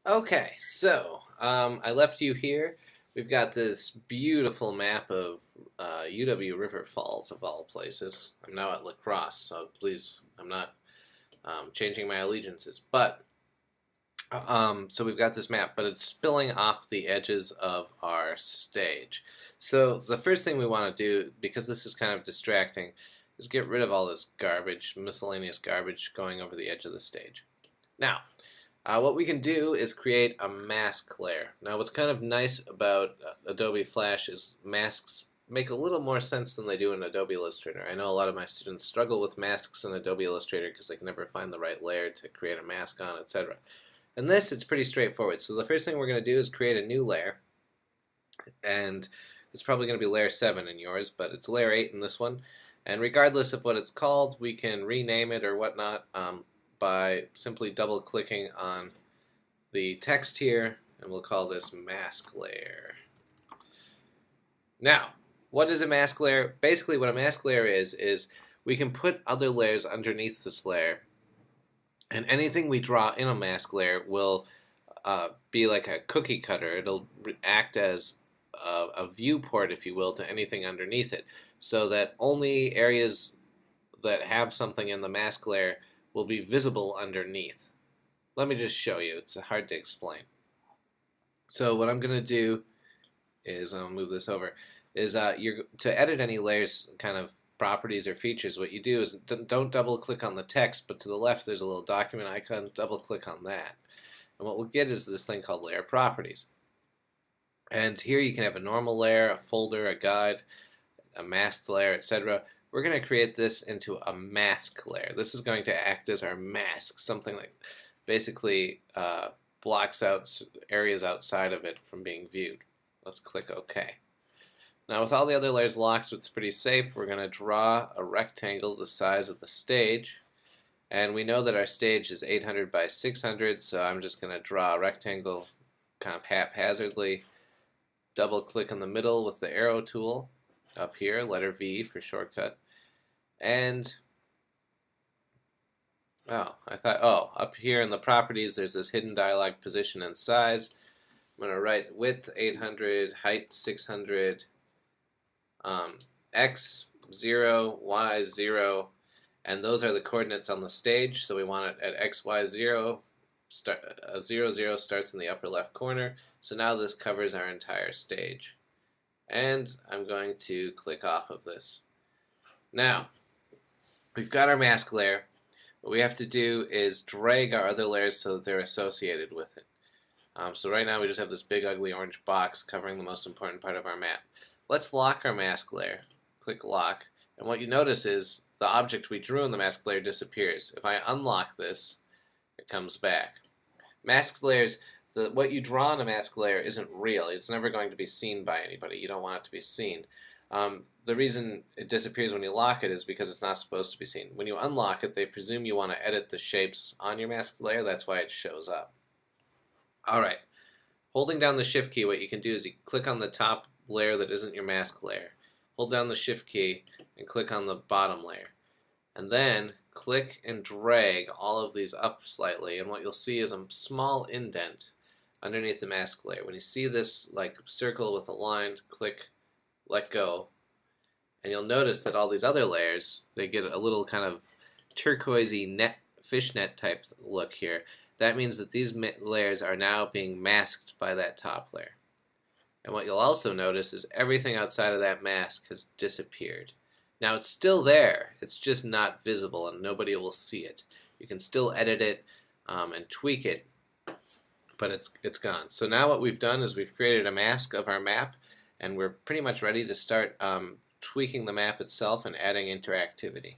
Okay, so I left you here. We've got this beautiful map of UW River Falls, of all places. I'm now at La Crosse, so please, I'm not changing my allegiances. But, so we've got this map, but it's spilling off the edges of our stage. So the first thing we want to do, because this is kind of distracting, is get rid of all this garbage, miscellaneous garbage going over the edge of the stage. Now, what we can do is create a mask layer. Now what's kind of nice about Adobe Flash is masks make a little more sense than they do in Adobe Illustrator. I know a lot of my students struggle with masks in Adobe Illustrator because they can never find the right layer to create a mask on, etc. In this, it's pretty straightforward. So the first thing we're going to do is create a new layer, and it's probably going to be layer 7 in yours, but it's layer 8 in this one. And regardless of what it's called, we can rename it or whatnot by simply double clicking on the text here, and we'll call this mask layer. Now, what is a mask layer? Basically what a mask layer is we can put other layers underneath this layer, and anything we draw in a mask layer will be like a cookie cutter. It'll act as a viewport, if you will, to anything underneath it, so that only areas that have something in the mask layer will be visible underneath. Let me just show you. It's hard to explain. So what I'm going to do is, I'll move this over, is to edit any layers kind of properties or features, what you do is don't double click on the text, but to the left there's a little document icon, double click on that. And what we'll get is this thing called layer properties. And here you can have a normal layer, a folder, a guide, a masked layer, etc. We're going to create this into a mask layer. This is going to act as our mask, something that basically blocks out areas outside of it from being viewed. Let's click OK. Now with all the other layers locked, it's pretty safe. We're going to draw a rectangle the size of the stage. And we know that our stage is 800 by 600, so I'm just going to draw a rectangle kind of haphazardly. Double click in the middle with the arrow tool up here, letter V for shortcut. And up here in the properties there's this hidden dialog position and size. I'm going to write width 800, height 600, x 0, y 0, and those are the coordinates on the stage, so we want it at x, y 0. 0, 0 starts in the upper left corner, so now this covers our entire stage. And I'm going to click off of this. Now, we've got our mask layer. What we have to do is drag our other layers so that they're associated with it. So right now we just have this big ugly orange box covering the most important part of our map. Let's lock our mask layer. Click lock, and what you notice is the object we drew in the mask layer disappears. If I unlock this, it comes back. Masked layers, what you draw in a mask layer isn't real. It's never going to be seen by anybody. You don't want it to be seen. The reason it disappears when you lock it is because it's not supposed to be seen. When you unlock it, they presume you want to edit the shapes on your masked layer. That's why it shows up. Alright, holding down the shift key, what you can do is you click on the top layer that isn't your mask layer. Hold down the shift key and click on the bottom layer. And then click and drag all of these up slightly, and what you'll see is a small indent underneath the mask layer. When you see this like circle with a line, click, let go, and you'll notice that all these other layers, they get a little kind of turquoisey fishnet type look here. That means that these layers are now being masked by that top layer. And what you'll also notice is everything outside of that mask has disappeared. Now it's still there, it's just not visible and nobody will see it. You can still edit it and tweak it, but it's gone. So now what we've done is we've created a mask of our map, and we're pretty much ready to start tweaking the map itself and adding interactivity.